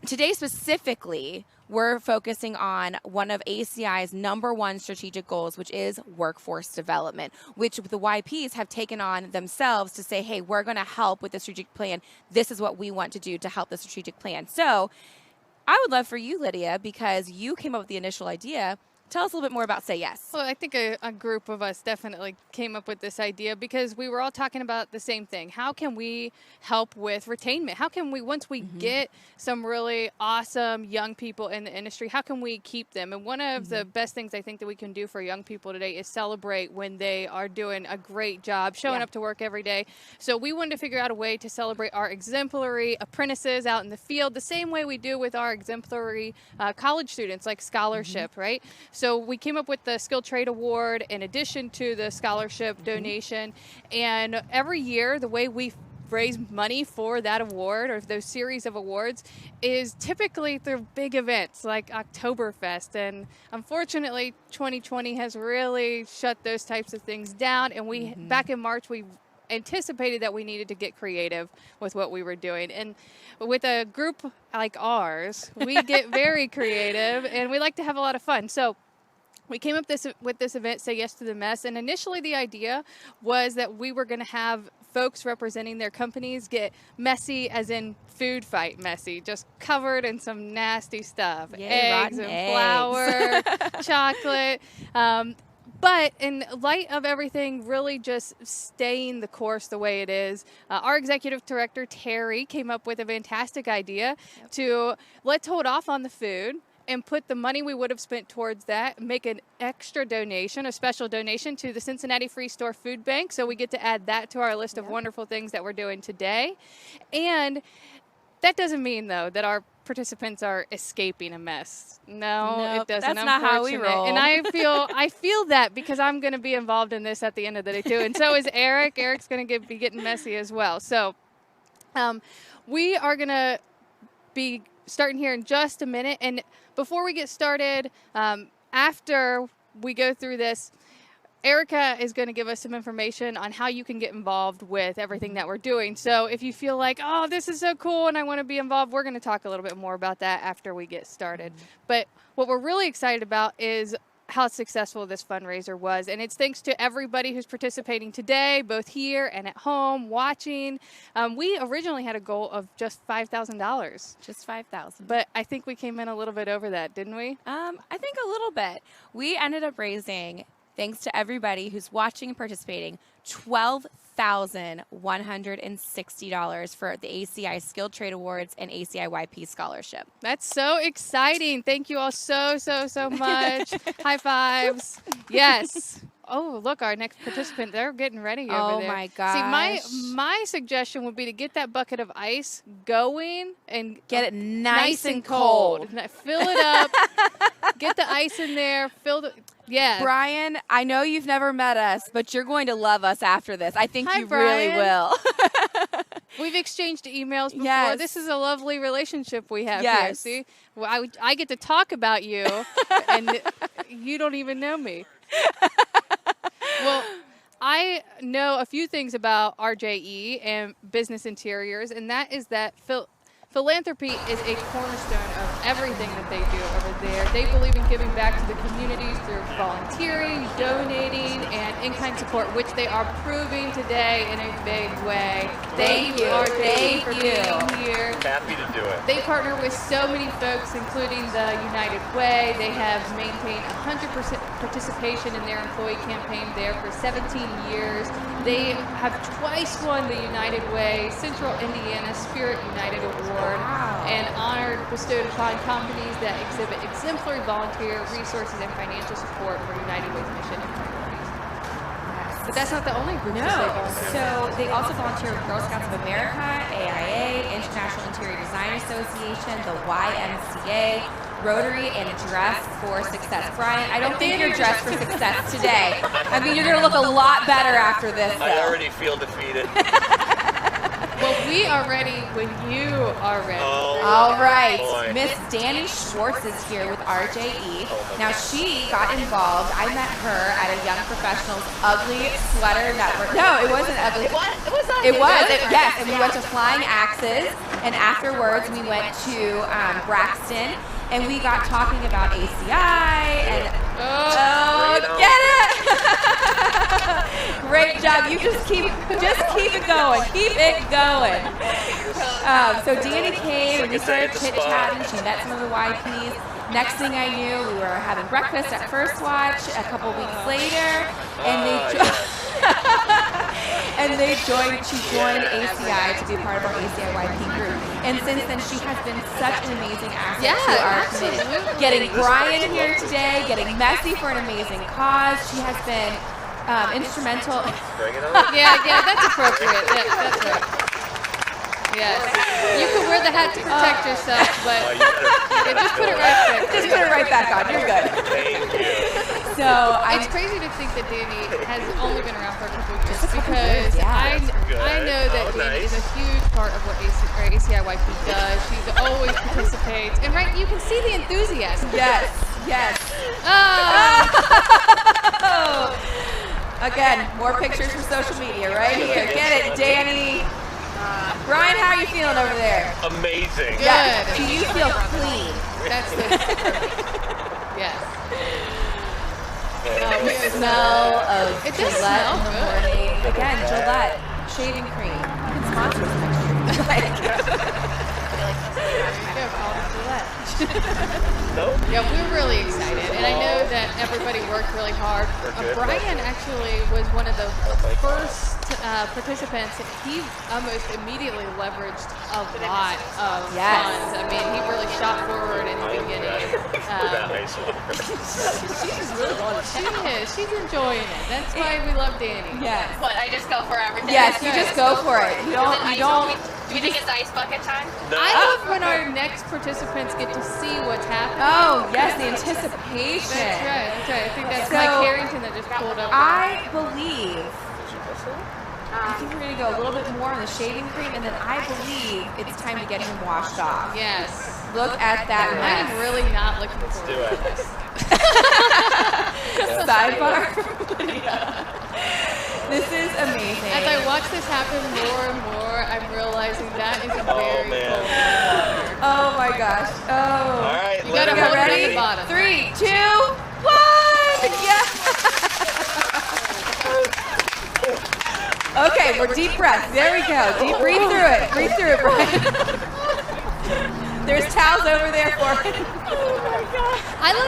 today specifically, we're focusing on one of ACI's #1 strategic goals, which is workforce development, which the YPs have taken on themselves to say, hey, we're going to help with the strategic plan. This is what we want to do to help the strategic plan. So I would love for you, Lydia, because you came up with the initial idea. Tell us a little bit more about Say Yes. Well, I think a group of us definitely came up with this idea because we were all talking about the same thing. How can we help with retainment? How can we, once we get some really awesome young people in the industry, how can we keep them? And one of the best things I think that we can do for young people today is celebrate when they are doing a great job, showing up to work every day. So we wanted to figure out a way to celebrate our exemplary apprentices out in the field the same way we do with our exemplary college students, like scholarship, right? So we came up with the Skilled Trade Award in addition to the scholarship donation. And every year, the way we raise money for that award or those series of awards is typically through big events like Oktoberfest. And unfortunately, 2020 has really shut those types of things down. And we, back in March, we anticipated that we needed to get creative with what we were doing. And with a group like ours, we get very creative and we like to have a lot of fun. So we came up with this event, Say Yes to the Mess, and initially the idea was that we were going to have folks representing their companies get messy, as in food fight messy, just covered in some nasty stuff. Yay, eggs and flour, chocolate. But in light of everything really just staying the course the way it is, our executive director, Terry, came up with a fantastic idea to let's hold off on the food and put the money we would have spent towards that, make an extra donation, a special donation to the Cincinnati Free Store Food Bank. So we get to add that to our list of wonderful things that we're doing today. And that doesn't mean, though, that our participants are escaping a mess. No, it doesn't. That's not how we roll. And I feel that because I'm going to be involved in this at the end of the day, too. And so is Eric. Eric's going to be getting messy as well. So we are going to be starting here in just a minute. And before we get started, after we go through this, Erica is going to give us some information on how you can get involved with everything that we're doing. So if you feel like, oh, this is so cool and I want to be involved, we're going to talk a little bit more about that after we get started. But what we're really excited about is how successful this fundraiser was. And it's thanks to everybody who's participating today, both here and at home, watching. We originally had a goal of just $5,000. Just $5,000. But I think we came in a little bit over that, didn't we? I think a little bit. We ended up raising, thanks to everybody who's watching and participating, $12,160 for the ACI Skilled Trade Awards and ACI YP Scholarship. That's so exciting. Thank you all so much. High fives. Yes. Oh, look, our next participant, they're getting ready over there. Oh, my gosh. See, my suggestion would be to get that bucket of ice going and get it nice and cold. Fill it up. Get the ice in there. Yeah. Brian, I know you've never met us, but you're going to love us after this. I think you Brian. really will. We've exchanged emails before. Yes. This is a lovely relationship we have yes. here. See, well, I get to talk about you, and you don't even know me. Well, I know a few things about RJE and business interiors, and that is that philanthropy is a cornerstone of everything that they do over there. They believe in giving back to the communities through volunteering, donating, and in-kind support, which they are proving today in a big way. Thank you, RJE, for being here. Happy to do it. They partner with so many folks, including the United Way. They have maintained 100% participation in their employee campaign there for 17 years. They have twice won the United Way Central Indiana Spirit United Award and honor bestowed upon companies that exhibit exemplary volunteer resources and financial support for United Way's mission and priorities. But that's not the only group that they volunteer. So they also volunteer with Girl Scouts of America, AIA, International Interior Design Association, the YMCA, Rotary, and Dress for Success. Brian, I don't think you're dressed for success today. I mean, you're going to look a lot better after this, though. I already feel defeated. Well, We are ready when you are ready. Oh, All right, boy. Miss Danny Schwartz is here with RJE. Now she got involved. I met her at a Young Professionals Ugly Sweater Network. No, it wasn't ugly. What? It was not. It was, yes. And we went to Flying Axes, and afterwards we went to Braxton, and we got talking about ACI and get it. Great job. You just keep it going. Keep it going. So Danny came and we started chit-chatting. She met some of the YPs. Next thing I knew, we were having breakfast at First Watch a couple weeks later, and she joined ACI to be part of our ACI YP group. And since then, she has been such an amazing asset to our community. Getting Brian here today, getting Messy for an amazing cause. She has been instrumental. Bring it on. Yeah, that's appropriate. Yeah, that's right. Yes. You can wear the hat to protect yourself, but just put it right back. Just put it right back on. You're good. Thank you. So It's crazy to think that Danny has only been around for a couple of years, Just a couple because years, yeah. I know that Danny is a huge part of what ACI YP does. She always participates, and right, you can see the enthusiasm. yes. Oh. Again, more pictures for social media right here. Get it, Danny. Brian, how are you feeling over there? Amazing. Good. Yeah. Do you feel clean? That's the yes. The smell of It does Gillette smell in the good. morning. Again, Gillette shaving cream. You can sponsor us next year. Nope. Yeah, we're really excited, and I know that everybody worked really hard. Brian actually was one of the first participants. He almost immediately leveraged a lot of funds. I mean, he really shot forward in the beginning. She's really going to She is. She's enjoying it. That's why we love Danny. Yes. What? I just go for everything. Yes, you just go for it. You don't. Do you think it's ice bucket time? No. I love when our next participants get to see what's happening. Oh yes, the anticipation. That's right. That's right. I think that's So, Mike Harrington that just pulled up. I believe. I think we're gonna go a little bit more on the shaving cream, and then I believe it's time to get him washed off. Yes. Look at that mess. I'm really not looking Do forward to it. this. Sidebar. This is amazing. As I watch this happen more and more, I'm realizing that is a very man. cold water. Oh my gosh. Oh. All right, You let gotta it hold it at ready? the bottom. 3, 2, 1. Yeah. Okay, we're deep breaths. There we go. Deep breathe through it. Breathe through it, Brian. There's towels over there for it. I love